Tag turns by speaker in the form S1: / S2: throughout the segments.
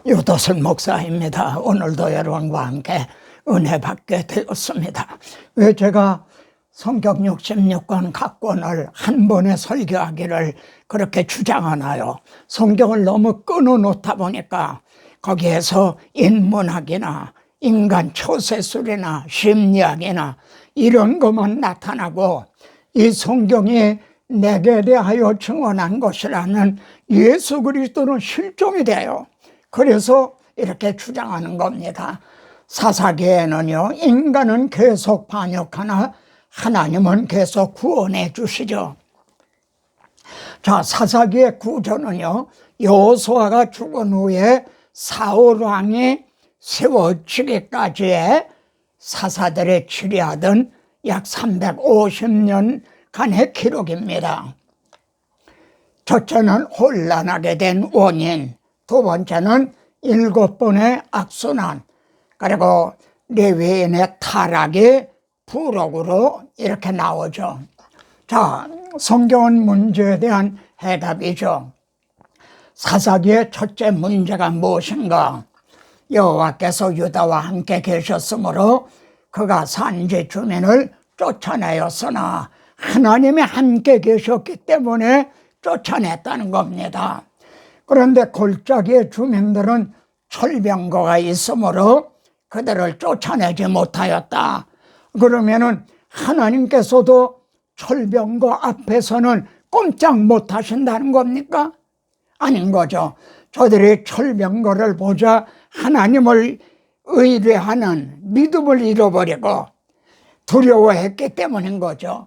S1: 유도선 목사입니다. 오늘도 여러분과 함께 은혜 받게 되었습니다. 왜 제가 성경 66권 각 권을 한 번에 설교하기를 그렇게 주장하나요? 성경을 너무 끊어놓다 보니까 거기에서 인문학이나 인간 처세술이나 심리학이나 이런 것만 나타나고 이 성경이 내게 대하여 증언한 것이라는 예수 그리스도는 실종이 돼요. 그래서 이렇게 주장하는 겁니다. 사사기에는요, 인간은 계속 반역하나 하나님은 계속 구원해 주시죠. 자, 사사기의 구조는요, 여호수아가 죽은 후에 사울 왕이 세워지기까지의 사사들이 치리하던 약 350년간의 기록입니다. 첫째는 혼란하게 된 원인, 두 번째는 7번의 악순환, 그리고 레위인의 타락이 부록으로 이렇게 나오죠. 자, 성경은 문제에 대한 해답이죠. 사사기의 첫째 문제가 무엇인가? 여호와께서 유다와 함께 계셨으므로 그가 산지 주민을 쫓아내었으나 하나님이 함께 계셨기 때문에 쫓아냈다는 겁니다. 그런데 골짜기의 주민들은 철병거가 있으므로 그들을 쫓아내지 못하였다. 그러면은 하나님께서도 철병거 앞에서는 꼼짝 못 하신다는 겁니까? 아닌 거죠. 저들이 철병거를 보자 하나님을 의뢰하는 믿음을 잃어버리고 두려워했기 때문인 거죠.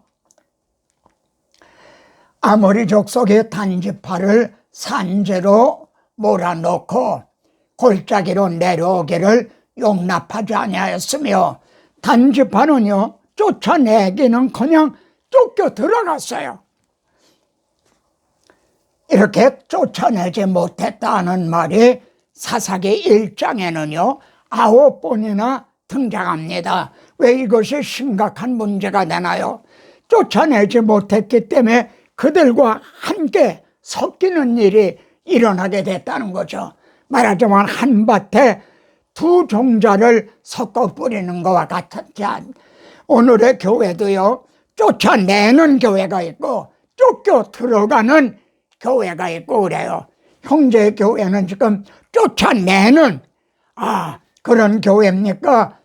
S1: 아모리 족속의 단지파를 산재로 몰아넣고 골짜기로 내려오기를 용납하지 아니하였으며 단지파는요, 쫓아내기는 쫓겨 들어갔어요. 이렇게 쫓아내지 못했다는 말이 사사기 1장에는요 9번이나 등장합니다. 왜 이것이 심각한 문제가 되나요? 쫓아내지 못했기 때문에 그들과 함께 섞이는 일이 일어나게 됐다는 거죠. 말하자면 한 밭에 두 종자를 섞어 뿌리는 것과 같았지. 오늘의 교회도요, 쫓아내는 교회가 있고 쫓겨 들어가는 교회가 있고 그래요. 형제의 교회는 지금 쫓아내는 그런 교회입니까?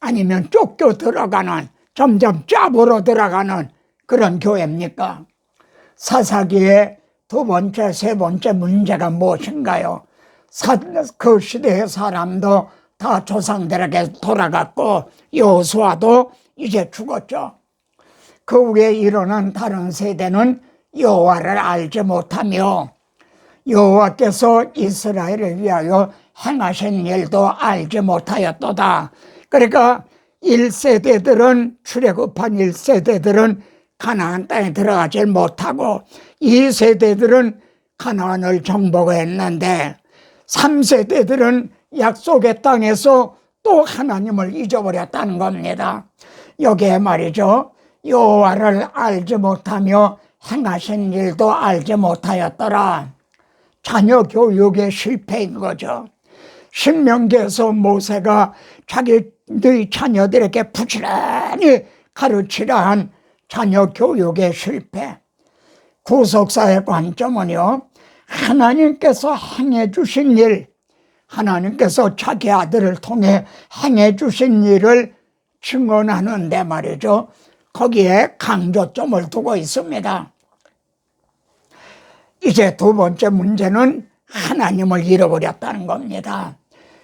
S1: 아니면 쫓겨 들어가는, 점점 짭으로 들어가는 그런 교회입니까? 사사기의 두 번째, 세 번째 문제가 무엇인가요? 그 시대의 사람도 다 조상들에게 돌아갔고 여호수아도 이제 죽었죠. 그 후에 일어난 다른 세대는 여호와를 알지 못하며 여호와께서 이스라엘을 위하여 행하신 일도 알지 못하였도다. 그러니까 1세대들은 출애굽한 1세대들은 가나안 땅에 들어가지 못하고 2세대들은 가나안을 정복했는데 3세대들은 약속의 땅에서 또 하나님을 잊어버렸다는 겁니다. 여기에 말이죠, 여호와를 알지 못하며 행하신 일도 알지 못하였더라. 자녀 교육의 실패인 거죠. 신명기에서 모세가 자기의 자녀들에게 부지런히 가르치라 한 자녀 교육의 실패. 구속사의 관점은요, 하나님께서 행해 주신 일, 하나님께서 자기 아들을 통해 행해 주신 일을 증언하는데 말이죠, 거기에 강조점을 두고 있습니다. 이제 두 번째 문제는 하나님을 잃어버렸다는 겁니다.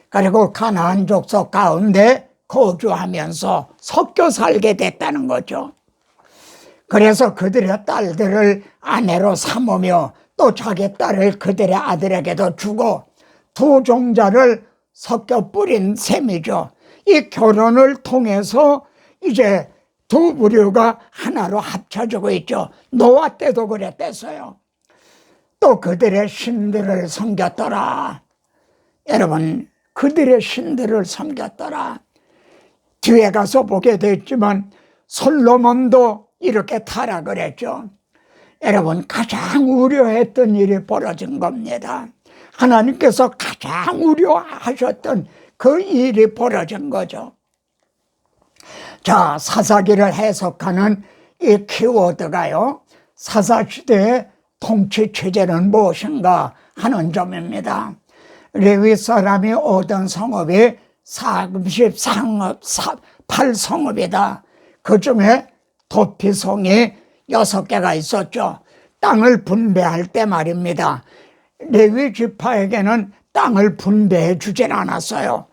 S1: 그리고 가나안 족속 가운데 거주하면서 섞여 살게 됐다는 거죠. 그래서 그들의 딸들을 아내로 삼으며 또 자기 딸을 그들의 아들에게도 주고 두 종자를 섞여 뿌린 셈이죠. 이 결혼을 통해서 이제 두 부류가 하나로 합쳐지고 있죠. 노아 때도 그랬댔어요. 또 그들의 신들을 섬겼더라. 여러분, 그들의 신들을 섬겼더라. 뒤에 가서 보게 됐지만 솔로몬도 이렇게 타락을 했죠. 여러분, 가장 우려했던 일이 벌어진 겁니다. 하나님께서 가장 우려하셨던 그 일이 벌어진 거죠. 자, 사사기를 해석하는 이 키워드가요, 사사시대의 통치 체제는 무엇인가 하는 점입니다. 레위 사람이 얻은 성읍이 38성읍이다. 그 중에 도피성이 6개가 있었죠. 땅을 분배할 때 말입니다. 레위 지파에게는 땅을 분배해 주진 않았어요.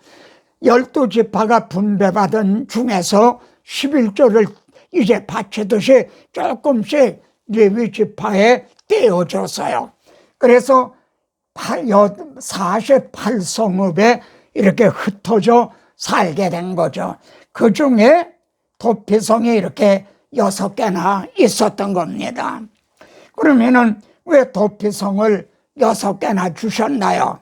S1: 12지파가 분배받은 중에서 11조를 이제 바치듯이 조금씩 레위 지파에 떼어줬어요. 그래서 48성읍에 이렇게 흩어져 살게 된 거죠. 그 중에 도피성이 이렇게 6개나 있었던 겁니다. 그러면은 왜 도피성을 6개나 주셨나요?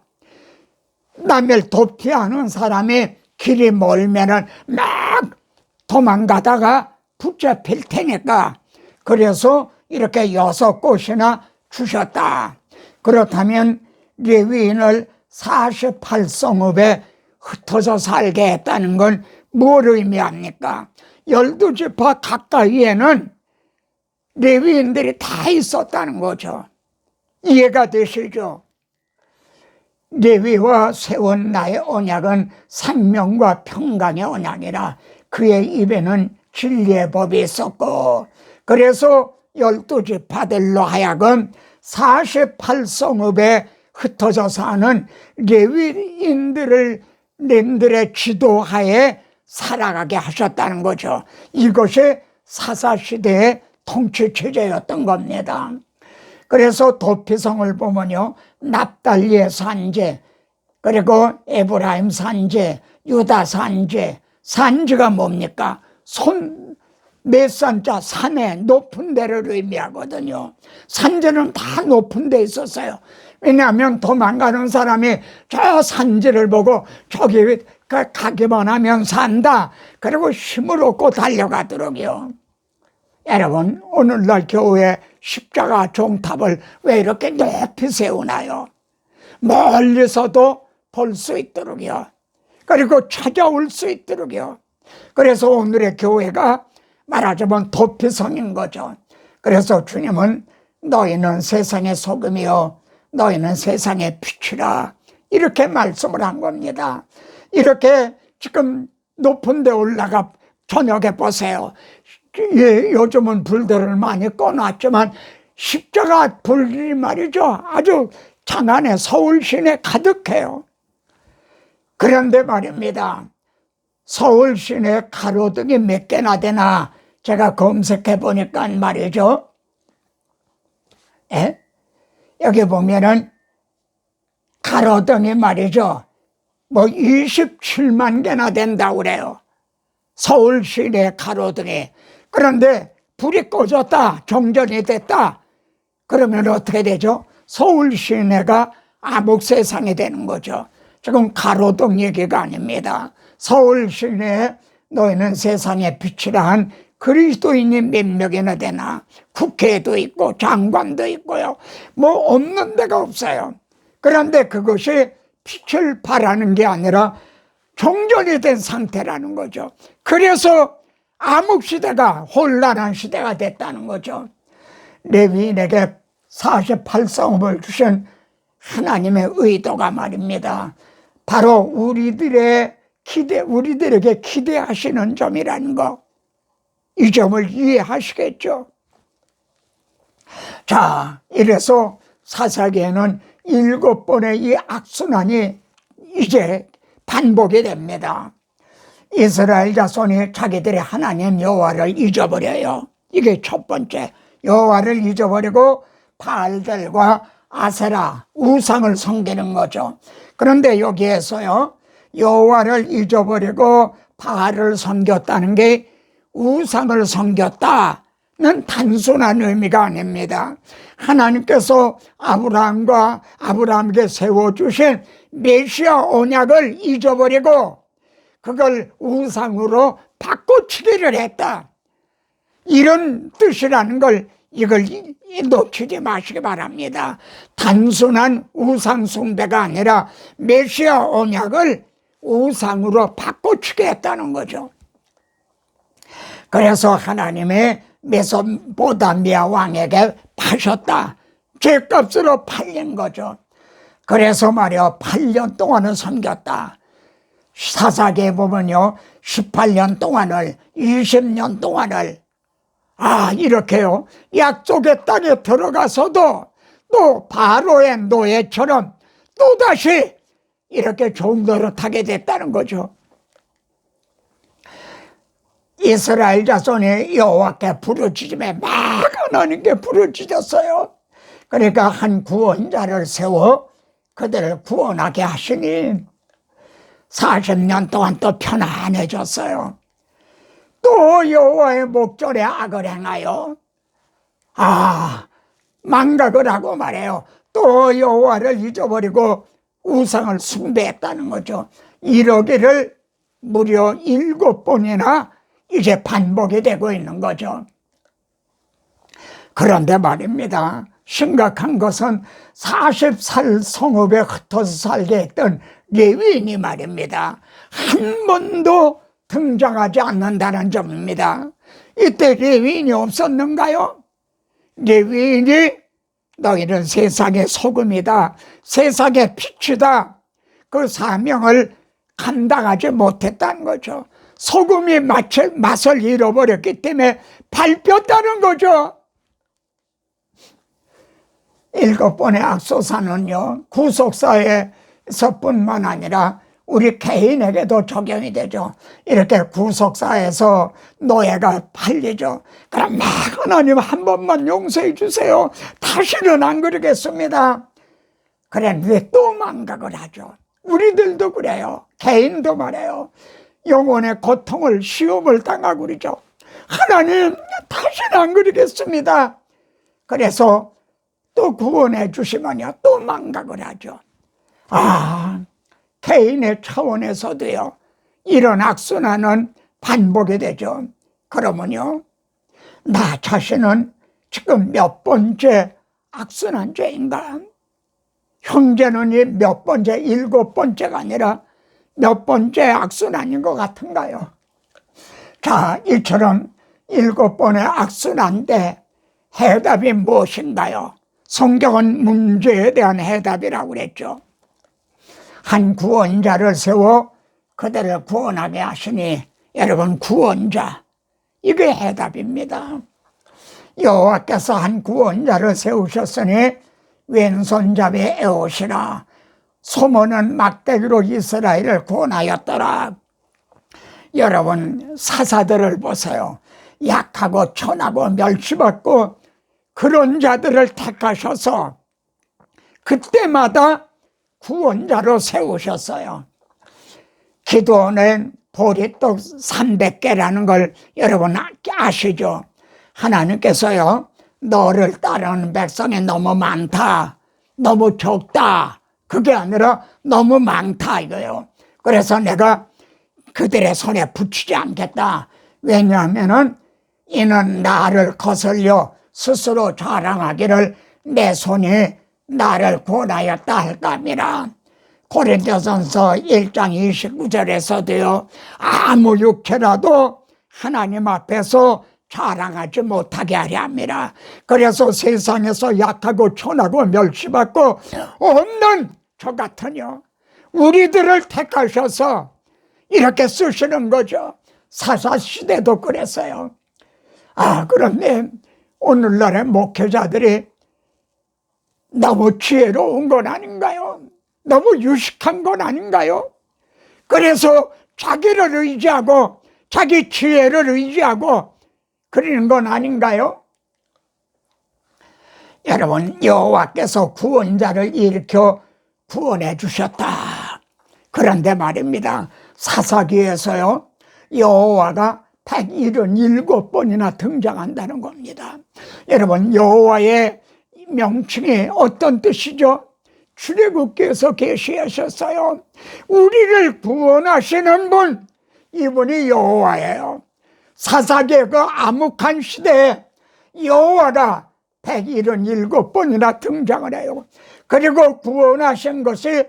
S1: 남을 도피하는 사람이 길이 멀면은 막 도망가다가 붙잡힐 테니까, 그래서 이렇게 6곳이나 주셨다. 그렇다면 레위인을 48성읍에 흩어져 살게 했다는 건 뭘 의미합니까? 12지파 가까이에는 레위인들이 다 있었다는 거죠. 이해가 되시죠? 레위와 세운 나의 언약은 생명과 평강의 언약이라 그의 입에는 진리의 법이 있었고, 그래서 12지파들로 하여금 48성읍에 흩어져 사는 레위인들의 지도하에 살아가게 하셨다는 거죠. 이것이 사사시대의 통치체제였던 겁니다. 그래서 도피성을 보면요, 납달리의 산지, 그리고 에브라임 산지, 유다 산지, 산지가 뭡니까? 몇 산자, 산에 높은 데를 의미하거든요. 산지는 다 높은 데 있었어요. 왜냐하면 도망가는 사람이 저 산지를 보고 저기 가기만 하면 산다, 그리고 힘을 얻고 달려가도록요. 여러분, 오늘날 교회 십자가 종탑을 왜 이렇게 높이 세우나요? 멀리서도 볼 수 있도록요. 그리고 찾아올 수 있도록요. 그래서 오늘의 교회가 말하자면 도피성인 거죠. 그래서 주님은 너희는 세상의 소금이요 너희는 세상의 빛이라, 이렇게 말씀을 한 겁니다. 이렇게 지금 높은 데 올라가 저녁에 보세요. 요즘은 불들을 많이 꺼놨지만 십자가 불이 말이죠, 아주 장안에 서울 시내 가득해요. 그런데 말입니다, 서울 시내 가로등이 몇 개나 되나 제가 검색해 보니까 말이죠, 여기 보면은 가로등이 말이죠, 뭐 27만 개나 된다고 그래요. 서울 시내 가로등이. 그런데 불이 꺼졌다, 정전이 됐다, 그러면 어떻게 되죠? 서울 시내가 암흑 세상이 되는 거죠. 지금 가로등 얘기가 아닙니다. 서울 시내에 너희는 세상의 빛이라 한 그리스도인이 몇 명이나 되나? 국회도 있고 장관도 있고요, 뭐 없는 데가 없어요. 그런데 그것이 빛을 발하는 게 아니라 정전이 된 상태라는 거죠. 그래서 암흑시대가 혼란한 시대가 됐다는 거죠. 레위인에게 48성읍을 주신 하나님의 의도가 말입니다, 바로 우리들에게 기대하시는 점이라는 거, 이 점을 이해하시겠죠? 자, 이래서 사사기에는 7번의 이 악순환이 이제 반복이 됩니다. 이스라엘 자손이 자기들의 하나님 여호와를 잊어버려요. 이게 첫 번째, 여호와를 잊어버리고 바알들과 아세라, 우상을 섬기는 거죠. 그런데 여기에서요, 여호와를 잊어버리고 바알을 섬겼다는 게 우상을 섬겼다는 단순한 의미가 아닙니다. 하나님께서 아브라함에게 세워주신 메시아 언약을 잊어버리고 그걸 우상으로 바꿔치기를 했다, 이런 뜻이라는 걸 이걸 놓치지 마시기 바랍니다. 단순한 우상 숭배가 아니라 메시아 언약을 우상으로 바꿔치게 했다는 거죠. 그래서 하나님의 메소포타미아 왕에게 파셨다. 죗값으로 팔린 거죠. 그래서 말이야 8년 동안은 섬겼다. 사사기에 보면요 18년 동안을 20년 동안을 이렇게요 약속의 땅에 들어가서도 또 바로의 노예처럼 또다시 이렇게 종로를 타게 됐다는 거죠. 이스라엘 자손이 여호와께 부르짖음에 막 하나님께 부르짖었어요. 그러니까 한 구원자를 세워 그들을 구원하게 하시니 40년 동안 또 편안해졌어요. 또 여호와의 목전에 악을 행하여 망각을 하고 말해요. 또 여호와를 잊어버리고 우상을 숭배했다는 거죠. 이러기를 무려 7번이나 이제 반복이 되고 있는 거죠. 그런데 말입니다. 심각한 것은 40살 성읍에 흩어서 살게 했던 레위인이 말입니다. 한 번도 등장하지 않는다는 점입니다. 이때 레위인이 없었는가요? 레위인이 너희는 세상의 소금이다, 세상의 빛이다, 그 사명을 감당하지 못했다는 거죠. 소금이 맛을 잃어버렸기 때문에 밟혔다는 거죠. 7번의 악소사는요 구속사에서뿐만 아니라 우리 개인에게도 적용이 되죠. 이렇게 구속사에서 노예가 팔리죠. 그럼 하나님 한 번만 용서해 주세요, 다시는 안 그러겠습니다. 그랬는데 또 망각을 하죠. 우리들도 그래요. 개인도 말해요. 영혼의 고통을 시험을 당하고 그러죠. 하나님 다시는 안 그러겠습니다. 그래서 또 구원해 주시면요 또 망각을 하죠. 개인의 차원에서도요 이런 악순환은 반복이 되죠. 그러면요 나 자신은 지금 몇 번째 악순환죄인가? 형제는 이 몇 번째 7번째가 아니라 몇 번째 악순환인 것 같은가요? 자, 이처럼 7번의 악순환 때 해답이 무엇인가요? 성경은 문제에 대한 해답이라고 그랬죠. 한 구원자를 세워 그들을 구원하게 하시니 여러분 구원자, 이게 해답입니다. 여호와께서 한 구원자를 세우셨으니 왼손잡이 에옷이라 소모는 막대기로 이스라엘을 구원하였더라. 여러분 사사들을 보세요. 약하고 천하고 멸시받고 그런 자들을 택하셔서 그때마다 구원자로 세우셨어요. 기도는 보리떡 300개라는 걸 여러분 아시죠? 하나님께서요 너를 따르는 백성이 너무 많다, 너무 적다, 그게 아니라 너무 많다 이거예요. 그래서 내가 그들의 손에 붙이지 않겠다. 왜냐하면은 이는 나를 거슬려 스스로 자랑하기를 내 손이 나를 구원하였다 할감이라. 고린도전서 1장 29절에서도요 아무 육체라도 하나님 앞에서 자랑하지 못하게 하려 합니다. 그래서 세상에서 약하고 천하고 멸시받고 없는 저 같으뇨 우리들을 택하셔서 이렇게 쓰시는 거죠. 사사시대도 그랬어요. 그런데 오늘날의 목회자들이 너무 지혜로운 건 아닌가요? 너무 유식한 건 아닌가요? 그래서 자기를 의지하고 자기 지혜를 의지하고 그러는 건 아닌가요? 여러분 여호와께서 구원자를 일으켜 구원해 주셨다. 그런데 말입니다. 사사기에서요 여호와가 177번이나 등장한다는 겁니다. 여러분 여호와의 명칭이 어떤 뜻이죠? 출애굽기에서 계시하셨어요. 우리를 구원하시는 분, 이분이 여호와예요. 사사기의 그 암흑한 시대에 여호와가 177번이나 등장을 해요. 그리고 구원하신 것이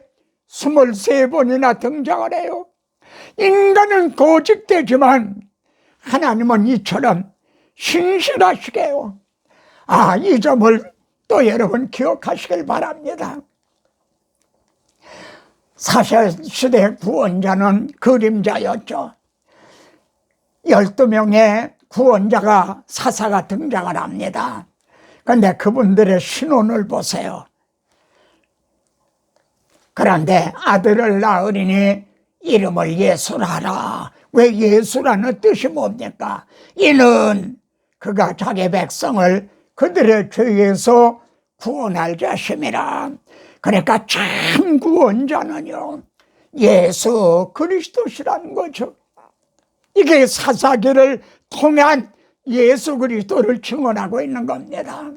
S1: 23번이나 등장을 해요. 인간은 고집되지만 하나님은 이처럼 신실하시게요. 이 점을 또 여러분 기억하시길 바랍니다. 사사시대 구원자는 그림자였죠. 12명의 구원자가 사사가 등장을 합니다. 그런데 그분들의 신혼을 보세요. 그런데 아들을 낳으리니 이름을 예수라 하라. 왜 예수라는 뜻이 뭡니까? 이는 그가 자기 백성을 그들의 죄에서 구원할 자심이라. 그러니까 참 구원자는요, 예수 그리스도시라는 거죠. 이게 사사기를 통한 예수 그리스도를 증언하고 있는 겁니다.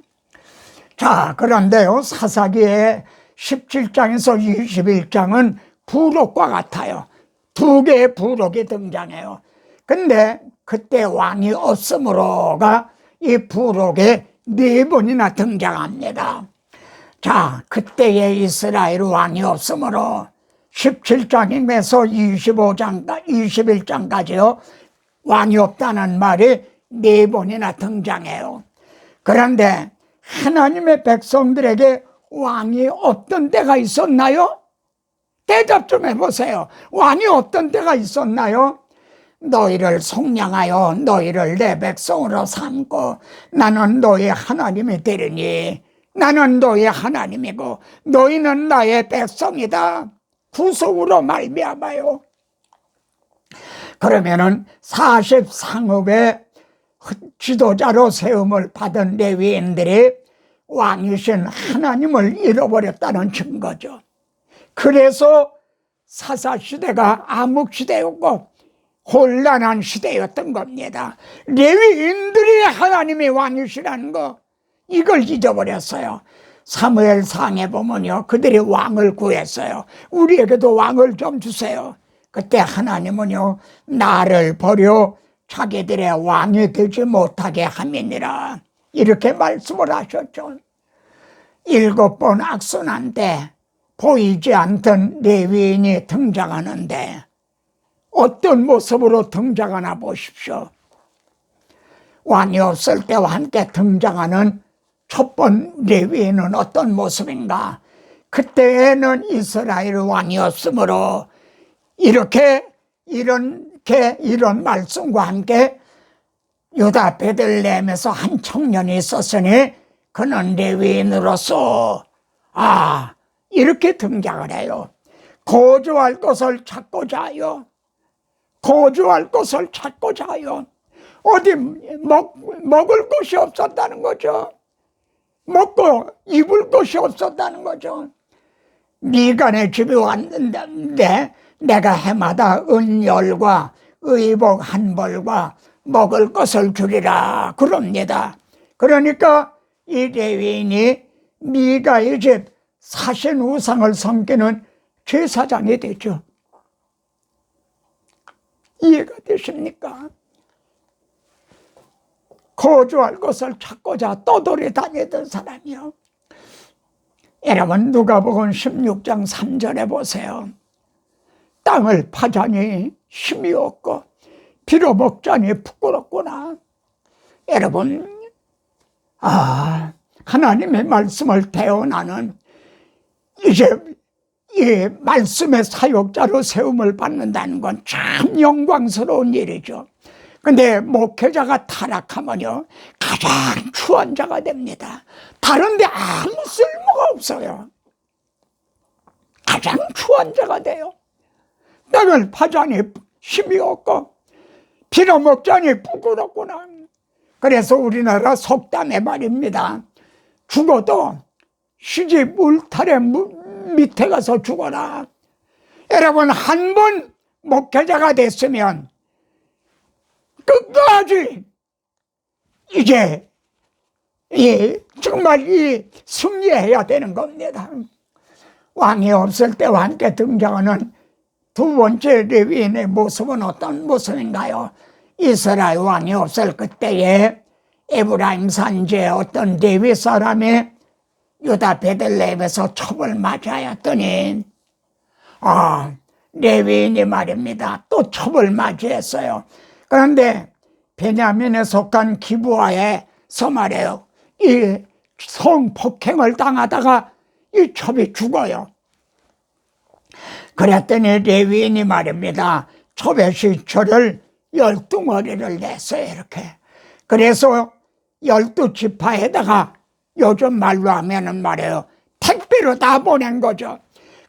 S1: 자, 그런데요, 사사기의 17장에서 21장은 부록과 같아요. 두 개의 부록이 등장해요. 근데 그때 왕이 없으므로가 이 부록에 4번이나 등장합니다. 자, 그때의 이스라엘 왕이 없으므로 17장에서 21장까지요, 왕이 없다는 말이 4번이나 등장해요. 그런데 하나님의 백성들에게 왕이 없던 때가 있었나요? 대답 좀 해보세요. 왕이 없던 때가 있었나요? 너희를 속량하여 너희를 내 백성으로 삼고 나는 너희 하나님이 되리니 나는 너희 하나님이고 너희는 나의 백성이다. 구속으로 말미암아요. 그러면은 40상읍의 지도자로 세움을 받은 레위인들이 왕이신 하나님을 잃어버렸다는 증거죠. 그래서 사사시대가 암흑시대였고 혼란한 시대였던 겁니다. 레위인들이 하나님의 왕이시라는 거, 이걸 잊어버렸어요. 사무엘상에 보면요, 그들이 왕을 구했어요. 우리에게도 왕을 좀 주세요. 그때 하나님은요, 나를 버려 자기들의 왕이 되지 못하게 함이니라, 이렇게 말씀을 하셨죠. 7번 악순환 때 보이지 않던 레위인이 등장하는데 어떤 모습으로 등장하나 보십시오. 왕이 없을 때와 함께 등장하는 첫 번 레위인은 어떤 모습인가? 그때에는 이스라엘 왕이 없으므로 이런 말씀과 함께 유다 베들레헴에서 한 청년이 있었으니 그는 레위인으로서 이렇게 등장을 해요. 거주할 것을 찾고자 하여, 거주할 것을 찾고자 하여, 어디 먹을 것이 없었다는 거죠. 먹고 입을 것이 없었다는 거죠. 미간의 집에 왔는데 내가 해마다 은열과 의복 한 벌과 먹을 것을 주리라 그럽니다. 그러니까 이 레위인이 미가의 집 사신 우상을 섬기는 제사장이 되죠. 이해가 되십니까? 거주할 것을 찾고자 떠돌이 다니던 사람이요. 여러분, 누가복음 16장 3절에 보세요. 땅을 파자니 힘이 없고 비로 먹자니 부끄럽구나. 여러분, 하나님의 말씀을 대언하는, 이제 이 말씀의 사역자로 세움을 받는다는 건 참 영광스러운 일이죠. 근데 목회자가 타락하면요, 가장 추한 자가 됩니다. 다른데 아무 쓸모가 없어요. 가장 추한 자가 돼요. 땅을 파자니 힘이 없고 비로 먹자니 부끄럽구나. 그래서 우리나라 속담에 말입니다. 죽어도 시집 울타리 밑에 가서 죽어라. 여러분, 한 번 목회자가 됐으면 끝까지 이제 정말 승리해야 되는 겁니다. 왕이 없을 때와 함께 등장하는 두 번째 레위인의 모습은 어떤 모습인가요? 이스라엘 왕이 없을 그때에 에브라임 산지에 어떤 레위 사람이 유다 베들레헴에서 첩을 맞이하였더니 레위인이 말입니다. 또 첩을 맞이했어요. 그런데 베냐민에 속한 기브아에서 말해요. 이 성폭행을 당하다가 이 첩이 죽어요. 그랬더니 레위인이 말입니다. 첩의 시초를 12머리를 냈어요. 이렇게. 그래서 12지파에다가 요즘 말로 하면은 말이에요. 택배로 다 보낸 거죠.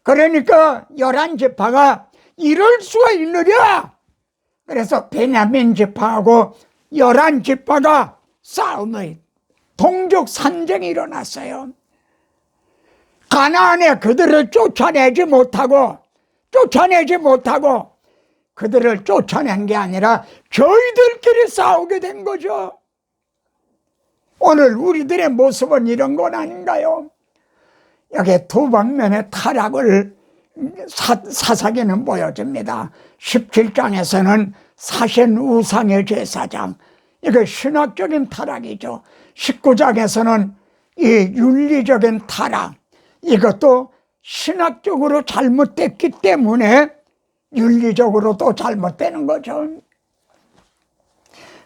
S1: 그러니까 11지파가 이럴 수가 있느냐? 그래서 베냐민 지파하고 11지파가 싸움을, 동족 산쟁이 일어났어요. 가나안에 그들을 쫓아내지 못하고 그들을 쫓아낸 게 아니라 저희들끼리 싸우게 된 거죠. 오늘 우리들의 모습은 이런 건 아닌가요? 여기 두 방면의 타락을 사사기는 보여줍니다. 17장에서는 사신 우상의 제사장, 이게 신학적인 타락이죠. 19장에서는 이 윤리적인 타락, 이것도 신학적으로 잘못됐기 때문에 윤리적으로도 잘못되는 거죠.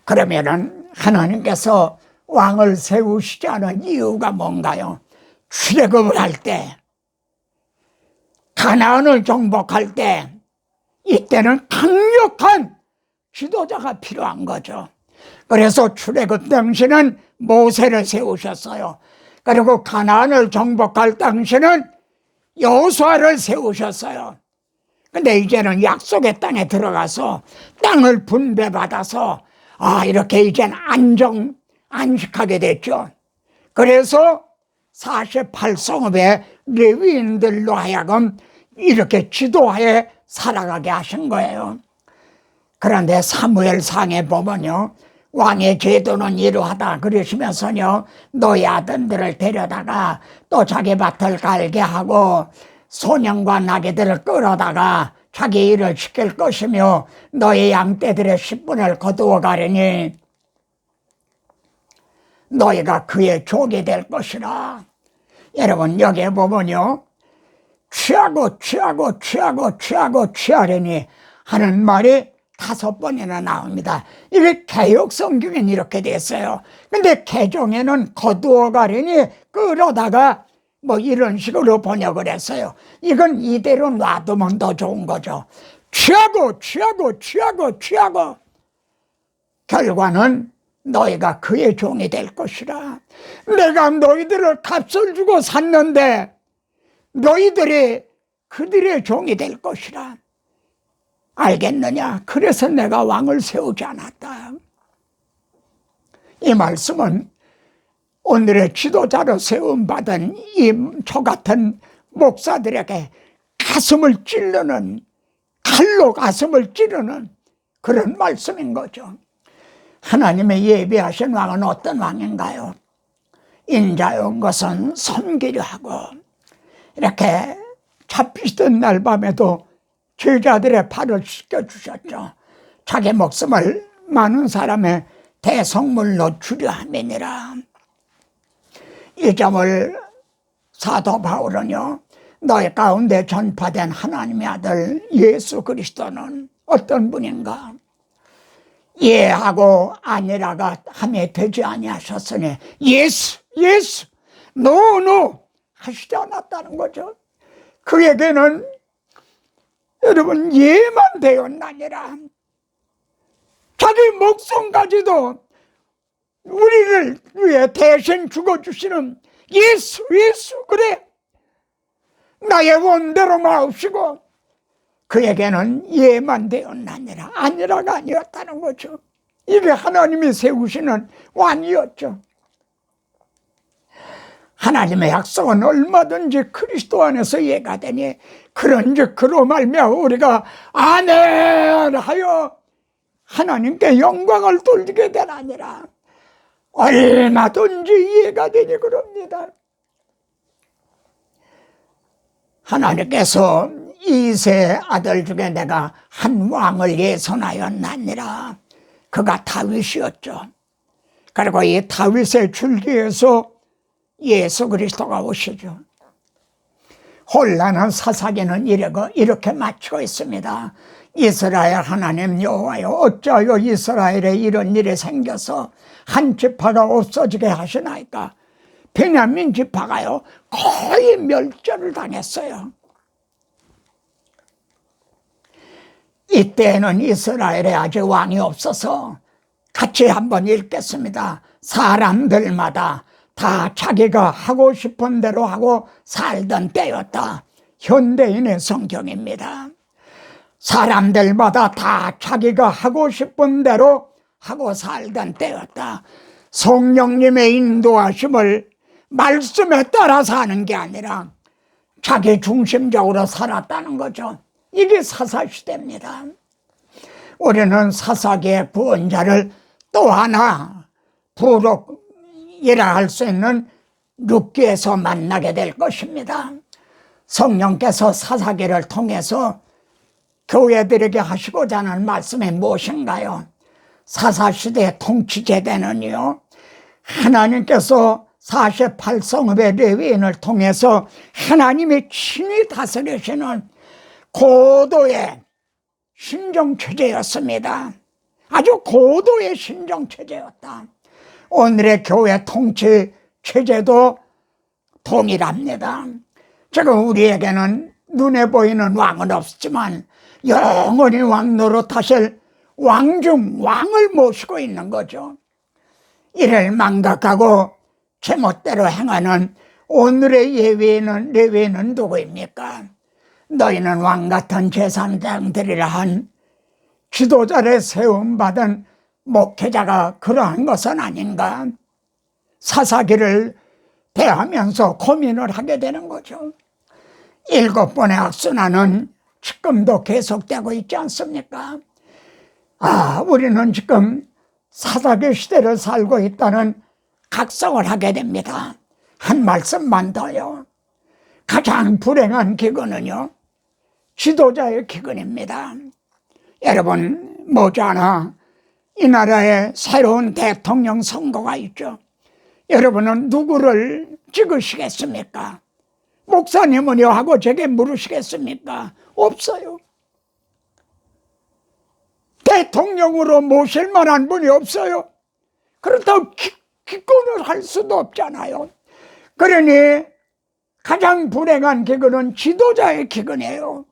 S1: 그러면은 하나님께서 왕을 세우시지 않은 이유가 뭔가요? 출애굽을 할 때, 가나안을 정복할 때, 이때는 강력한 지도자가 필요한 거죠. 그래서 출애굽 당시는 모세를 세우셨어요. 그리고 가나안을 정복할 당시는 여호수아를 세우셨어요. 근데 이제는 약속의 땅에 들어가서 땅을 분배받아서 이렇게 이제는 안식하게 됐죠. 그래서 48성읍의 레위인들로 하여금 이렇게 지도하에 살아가게 하신 거예요. 그런데 사무엘상에 보면요, 왕의 제도는 이러하다 그러시면서요, 너희 아들들을 데려다가 또 자기 밭을 갈게 하고 소년과 나귀들을 끌어다가 자기 일을 시킬 것이며 너희 양떼들의 10분을 거두어 가려니 너희가 그의 종이 될 것이라. 여러분, 여기에 보면요, 취하려니 하는 말이 5번이나 나옵니다. 이게 개역 성경에는 이렇게 됐어요. 근데 개정에는 거두어 가려니 끌어다가 뭐 이런 식으로 번역을 했어요. 이건 이대로 놔두면 더 좋은 거죠. 취하고 결과는 너희가 그의 종이 될 것이라. 내가 너희들을 값을 주고 샀는데 너희들이 그들의 종이 될 것이라. 알겠느냐? 그래서 내가 왕을 세우지 않았다. 이 말씀은 오늘의 지도자로 세움받은 저 같은 목사들에게 가슴을 찌르는, 칼로 가슴을 찌르는 그런 말씀인 거죠. 하나님의 예비하신 왕은 어떤 왕인가요? 인자여온 것은 섬기려 하고, 이렇게 잡히던 날 밤에도 제자들의 발을 씻겨주셨죠. 자기 목숨을 많은 사람의 대성물로 주려 함이니라. 이 점을 사도 바울은요, 너희 가운데 전파된 하나님의 아들 예수 그리스도는 어떤 분인가? 예하고 아니라가 함에 되지 아니하셨으니 예수 노 하시지 않았다는 거죠. 그에게는 여러분 예만 되었나니라. 자기 목숨까지도 우리를 위해 대신 죽어주시는 예수 그래, 나의 원대로 마옵시고 그에게는 예만 되었나니라. 아니라가 아니었다는 거죠. 이게 하나님이 세우시는 왕이었죠. 하나님의 약속은 얼마든지 그리스도 안에서 예가 되니 그런즉 그로 말미암아 우리가 아멘 하여 하나님께 영광을 돌리게 되나니라. 얼마든지 이해가 되니 그럽니다. 하나님께서 이세 아들 중에 내가 한 왕을 예선하였나니라. 그가 다윗이었죠. 그리고 이 다윗의 줄기에서 예수 그리스도가 오시죠. 혼란한 사사기는 이렇게 마치고 있습니다. 이스라엘 하나님 여호와여, 어찌하여 이스라엘에 이런 일이 생겨서 한 지파가 없어지게 하시나이까. 베냐민 지파가요 거의 멸절을 당했어요. 이때는 이스라엘에 아직 왕이 없어서 같이 한번 읽겠습니다. 사람들마다 다 자기가 하고 싶은 대로 하고 살던 때였다. 현대인의 성경입니다. 사람들마다 다 자기가 하고 싶은 대로 하고 살던 때였다. 성령님의 인도하심을 말씀에 따라 사는 게 아니라 자기 중심적으로 살았다는 거죠. 이게 사사시대입니다. 우리는 사사기의 구원자를 또 하나 부록이라 할 수 있는 룻기에서 만나게 될 것입니다. 성령께서 사사기를 통해서 교회들에게 하시고자 하는 말씀이 무엇인가요? 사사시대의 통치제대는요, 하나님께서 48성읍의 레위인을 통해서 하나님이 친히 다스리시는 고도의 신정체제였습니다. 아주 고도의 신정체제였다. 오늘의 교회 통치체제도 동일합니다. 지금 우리에게는 눈에 보이는 왕은 없지만 영원히 왕 노릇하실 왕중 왕을 모시고 있는 거죠. 이를 망각하고 제멋대로 행하는 오늘의 레위인은 누구입니까? 너희는 왕같은 제3장들이라 한 지도자를 세움받은 목회자가 그러한 것은 아닌가? 사사기를 대하면서 고민을 하게 되는 거죠. 7번의 악순환은 지금도 계속되고 있지 않습니까? 우리는 지금 사사기 시대를 살고 있다는 각성을 하게 됩니다. 한 말씀만 더요. 가장 불행한 기근은요, 지도자의 기근입니다. 여러분, 머지않아 이 나라에 새로운 대통령 선거가 있죠. 여러분은 누구를 찍으시겠습니까? 목사님은요 하고 제게 물으시겠습니까? 없어요. 대통령으로 모실 만한 분이 없어요. 그렇다고 기권을 할 수도 없잖아요. 그러니 가장 불행한 기근은 지도자의 기근이에요.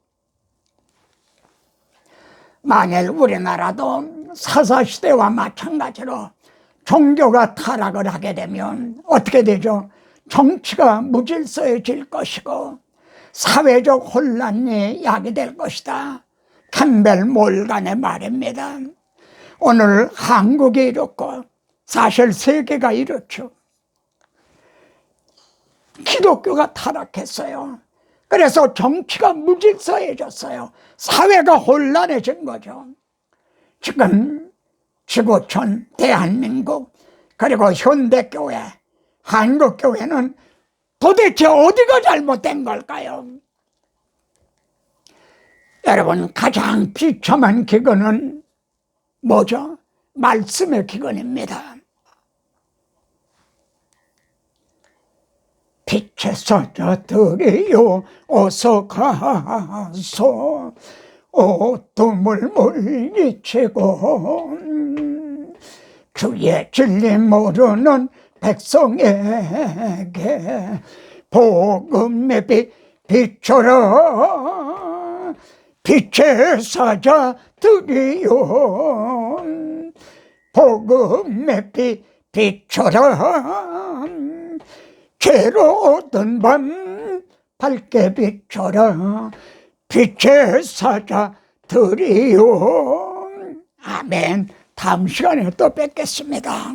S1: 만일 우리나라도 사사시대와 마찬가지로 종교가 타락을 하게 되면 어떻게 되죠? 정치가 무질서해질 것이고 사회적 혼란이 야기될 것이다. 캠벨 몰간의 말입니다. 오늘 한국이 이렇고 사실 세계가 이렇죠. 기독교가 타락했어요. 그래서 정치가 무질서해졌어요. 사회가 혼란해진 거죠. 지금 지구촌, 대한민국, 그리고 현대교회, 한국교회는 도대체 어디가 잘못된 걸까요? 여러분, 가장 비참한 기근은 뭐죠? 말씀의 기근입니다. 빛의 사자들이여 어서 가소, 어둠을 물리치고 주의 진리 모르는 백성에게 복음의 빛 비춰라. 빛의 사자들이여 복음의 빛 비춰라. 괴로웠던 밤 밝게 비춰라. 빛의 사자들이여. 아멘. 다음 시간에 또 뵙겠습니다.